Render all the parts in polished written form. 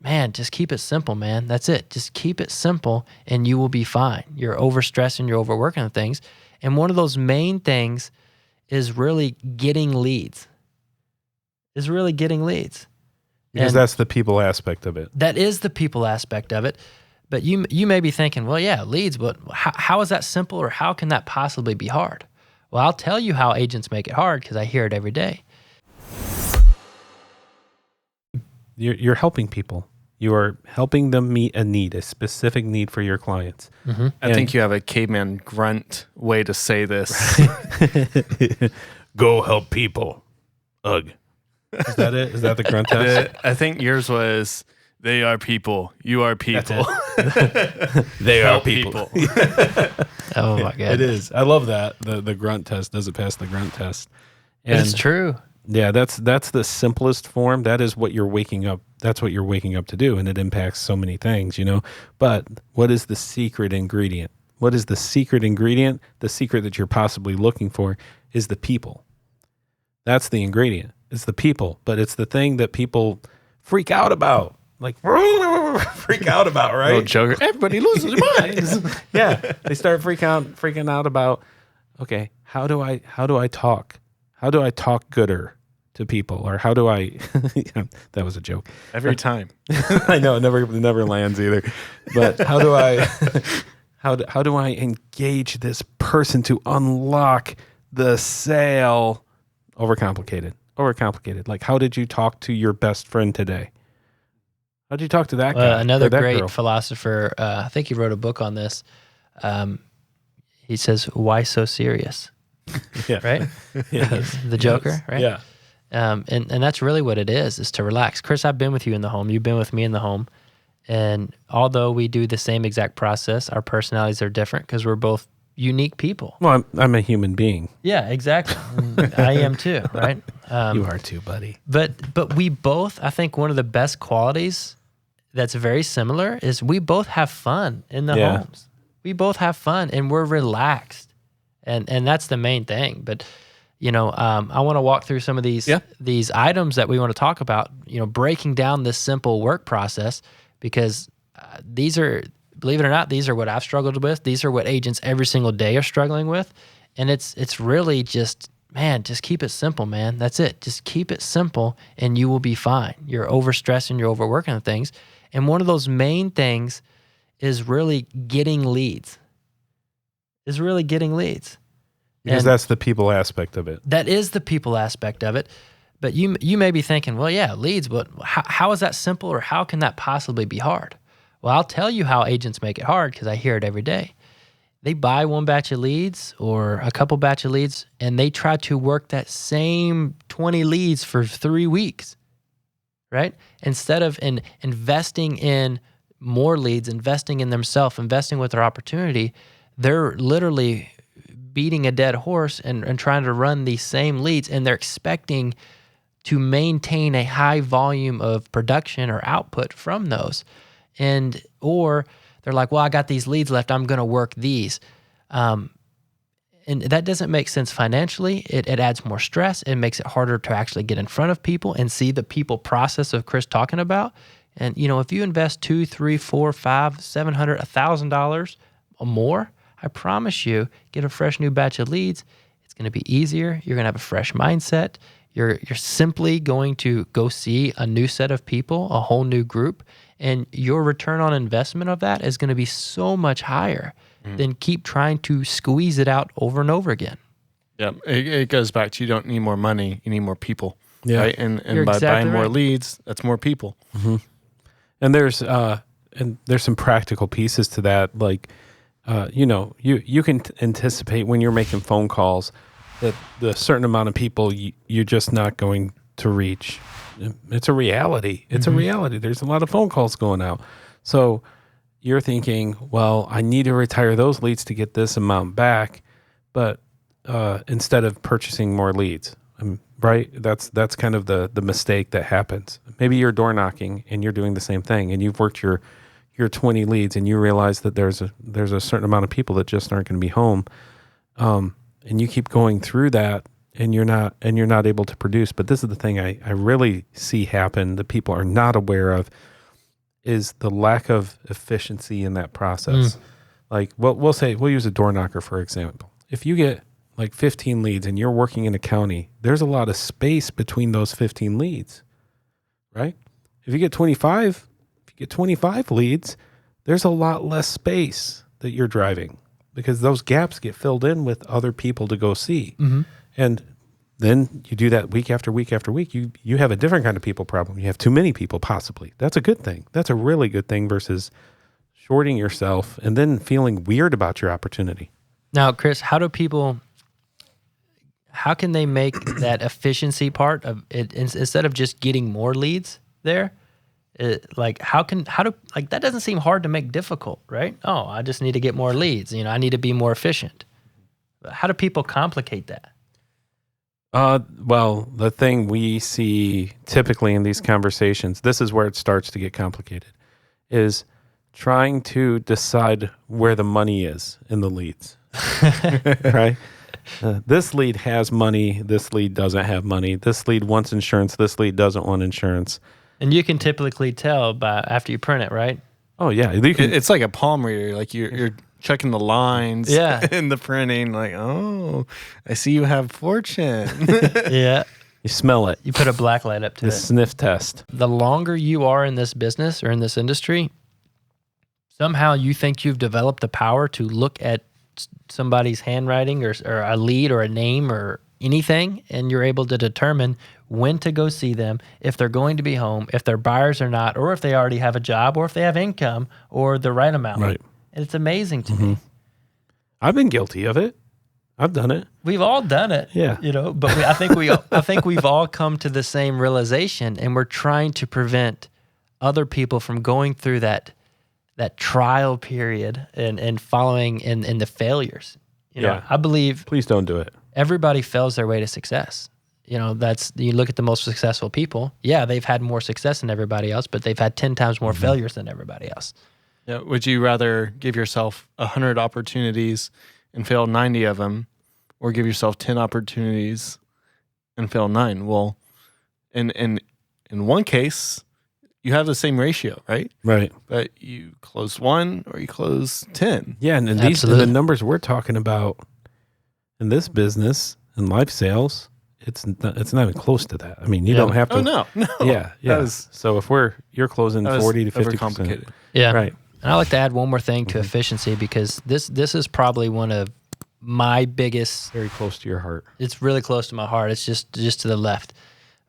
man, just keep it simple, man. That's it. Just keep it simple and you will be fine. You're overstressing, you're overworking things. And one of those main things is really getting leads. Because that's the people aspect of it. That is the people aspect of it. But you may be thinking, well, yeah, leads, but how is that simple, or how can that possibly be hard? Well, I'll tell you how agents make it hard because I hear it every day. You're helping people. You are helping them meet a need, a specific need for your clients. Mm-hmm. I think you have a caveman grunt way to say this. Go help people. Ugh. Is that it? Is that the grunt test? I think yours was, they are people. You are people. They are people. Oh my God. It is. I love that. The grunt test doesn't pass the grunt test. And it's true. Yeah, that's the simplest form. That is what you're waking up. That's what you're waking up to do, and it impacts so many things, But what is the secret ingredient? What is the secret ingredient? The secret that you're possibly looking for is the people. That's the ingredient. It's the people, but it's the thing that people freak out about. Like, freak out about, right? Little joker. Everybody loses their minds. Yeah, they start freaking out about, okay, how do I talk? How do I talk gooder to people? Or how do I, that was a joke. Every time. I know, it never lands either. But how do I, how do I engage this person to unlock the sale? Overcomplicated. Like, how did you talk to your best friend today? How did you talk to that guy? Another that great girl? Philosopher, I think he wrote a book on this. He says, why so serious? Yeah. Right? Yeah. The Joker, right? Yeah. And that's really what it is to relax. Chris, I've been with you in the home. You've been with me in the home. And although we do the same exact process, our personalities are different because we're both unique people. Well, I'm a human being. Yeah, exactly. I am too, right? You are too, buddy. But we both, I think one of the best qualities that's very similar is we both have fun in the homes. We both have fun and we're relaxed. And that's the main thing. But, I want to walk through some of these items that we want to talk about, breaking down this simple work process, because these are, believe it or not, these are what I've struggled with. These are what agents every single day are struggling with. And it's really just, man, just keep it simple, man. That's it. Just keep it simple and you will be fine. You're overstressing, you're overworking things. And one of those main things is really getting leads. Because that's the people aspect of it. That is the people aspect of it. But you may be thinking, well, yeah, leads, but how is that simple, or how can that possibly be hard? Well, I'll tell you how agents make it hard because I hear it every day. They buy one batch of leads or a couple batch of leads, and they try to work that same 20 leads for 3 weeks, right? Instead of investing in more leads, investing in themselves, investing with their opportunity, they're literally beating a dead horse and trying to run these same leads, and they're expecting to maintain a high volume of production or output from those. Or they're like, well, I got these leads left, I'm going to work these. And that doesn't make sense financially. It adds more stress. It makes it harder to actually get in front of people and see the people process of Chris talking about. And, if you invest $200, $300, $400, $500, $700, $1,000 or more, I promise you, get a fresh new batch of leads. It's going to be easier. You're going to have a fresh mindset. You're simply going to go see a new set of people, a whole new group, and your return on investment of that is going to be so much higher than keep trying to squeeze it out over and over again. Yeah, it goes back to, you don't need more money, you need more people. Yeah. Right? And You're by exactly buying more right. leads, that's more people. Mm-hmm. And there's some practical pieces to that. Like, you can anticipate when you're making phone calls that the certain amount of people you're just not going to reach. It's a reality. It's a reality. There's a lot of phone calls going out. So you're thinking, well, I need to retire those leads to get this amount back, but instead of purchasing more leads, right? That's kind of the mistake that happens. Maybe you're door knocking and you're doing the same thing, and you've worked your 20 leads, and you realize that there's a certain amount of people that just aren't going to be home, and you keep going through that, and you're not able to produce. But this is the thing I really see happen that people are not aware of, is the lack of efficiency in that process. Like, we'll use a door knocker, for example. If you get like 15 leads and you're working in a county, there's a lot of space between those 15 leads, right? If you get 25 leads, there's a lot less space that you're driving because those gaps get filled in with other people to go see. And then you do that week after week after week. You have a different kind of people problem. You have too many people, possibly. That's a good thing. That's a really good thing versus shorting yourself and then feeling weird about your opportunity. Now, Chris, how can they make that efficiency part of it instead of just getting more leads there? That doesn't seem hard to make difficult, right? Oh, I just need to get more leads. I need to be more efficient. How do people complicate that? Well, the thing we see typically in these conversations, this is where it starts to get complicated, is trying to decide where the money is in the leads, right? This lead has money. This lead doesn't have money. This lead wants insurance. This lead doesn't want insurance. And you can typically tell after you print it, right? Oh yeah, It's like a palm reader. Like you're checking the lines in the printing. Like, oh, I see you have fortune. Yeah. You smell it. You put a black light up to the it. Sniff test. The longer you are in this business or in this industry, somehow you think you've developed the power to look at somebody's handwriting or a lead or a name or anything, and you're able to determine when to go see them, if they're going to be home, if they're buyers or not, or if they already have a job, or if they have income or the right amount. Right. And it's amazing to me. I've been guilty of it. I've done it. We've all done it. Yeah. But I think we've all come to the same realization, and we're trying to prevent other people from going through that trial period and following in the failures. I believe Please don't do it. everybody fails their way to success. You look at the most successful people. Yeah, they've had more success than everybody else, but they've had 10 times more failures than everybody else. Yeah. Would you rather give yourself 100 opportunities and fail 90 of them, or give yourself 10 opportunities and fail 9? Well, in one case, you have the same ratio, right? Right. But you close 1 or you close 10. Yeah, and the numbers we're talking about in this business and life sales, it's not even close to that. I mean, you don't have to. Oh no. Yeah. So if you're closing 40 to 50%. Complicated. Yeah. Right. And I like to add one more thing to efficiency, because this is probably one of my biggest. Very close to your heart. It's really close to my heart. It's just to the left.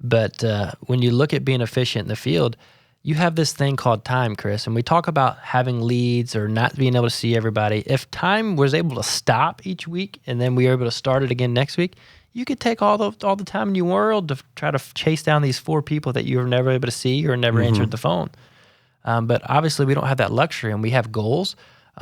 But when you look at being efficient in the field, you have this thing called time, Chris. And we talk about having leads or not being able to see everybody. If time was able to stop each week and then we were able to start it again next week, you could take all the time in your world to try to chase down these 4 people that you were never able to see or never answered the phone. But obviously we don't have that luxury, and we have goals.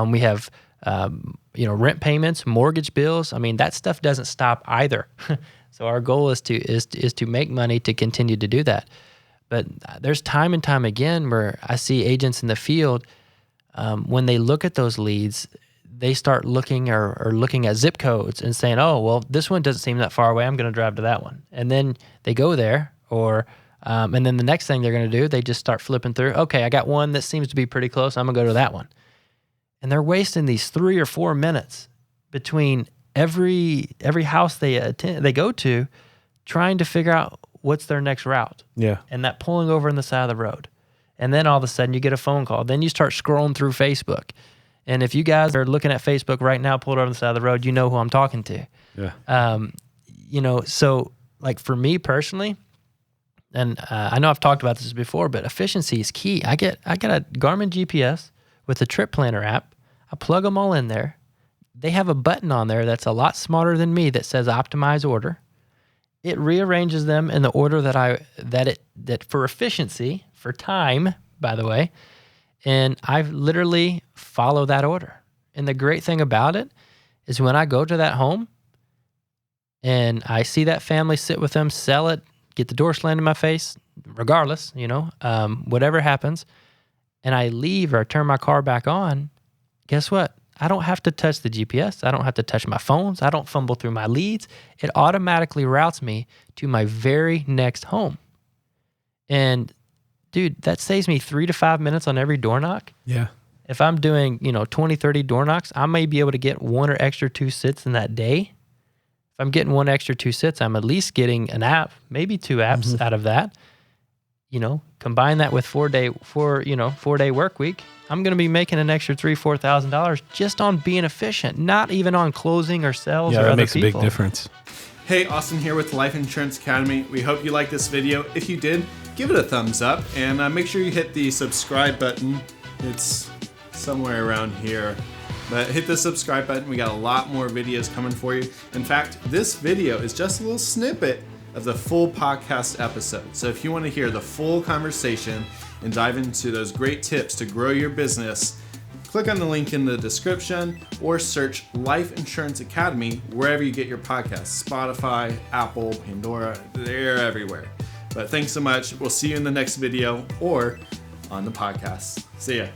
We have rent payments, mortgage bills. I mean, that stuff doesn't stop either. So our goal is to make money to continue to do that. But there's time and time again where I see agents in the field, when they look at those leads, they start looking or looking at zip codes and saying, oh, well, this one doesn't seem that far away. I'm going to drive to that one. And then they go there, and then the next thing they're going to do, they just start flipping through. Okay, I got one that seems to be pretty close. I'm going to go to that one. And they're wasting these 3 or 4 minutes between every house they go to, trying to figure out what's their next route. Yeah. And that pulling over on the side of the road. And then all of a sudden you get a phone call. Then you start scrolling through Facebook. And if you guys are looking at Facebook right now, pulled over on the side of the road, you know who I'm talking to. Yeah. So like for me personally, and I know I've talked about this before, but efficiency is key. I got a Garmin GPS with a trip planner app. I plug them all in there. They have a button on there that's a lot smarter than me that says optimize order. It rearranges them in the order that for efficiency, for time, by the way. And I literally follow that order. And the great thing about it is when I go to that home and I see that family, sit with them, sell it, get the door slammed in my face, regardless, whatever happens, and I leave or turn my car back on, guess what? I don't have to touch the GPS. I don't have to touch my phones. I don't fumble through my leads. It automatically routes me to my very next home. And dude, that saves me 3 to 5 minutes on every door knock. Yeah. If I'm doing, 20, 30 door knocks, I may be able to get 1 or extra 2 sits in that day. If I'm getting 1 extra 2 sits, I'm at least getting an app, maybe 2 apps out of that. Combine that with 4-day work week. I'm going to be making an extra $3,000-$4,000 just on being efficient, not even on closing or sales or that other makes people. a big difference. Hey, Austin here with Life Insurance Academy. We hope you liked this video. If you did, give it a thumbs up and make sure you hit the subscribe button. It's somewhere around here. But hit the subscribe button. We got a lot more videos coming for you. In fact, this video is just a little snippet of the full podcast episode. So if you want to hear the full conversation and dive into those great tips to grow your business, click on the link in the description or search Life Insurance Academy wherever you get your podcasts. Spotify, Apple, Pandora, they're everywhere. But thanks so much. We'll see you in the next video or on the podcast. See ya.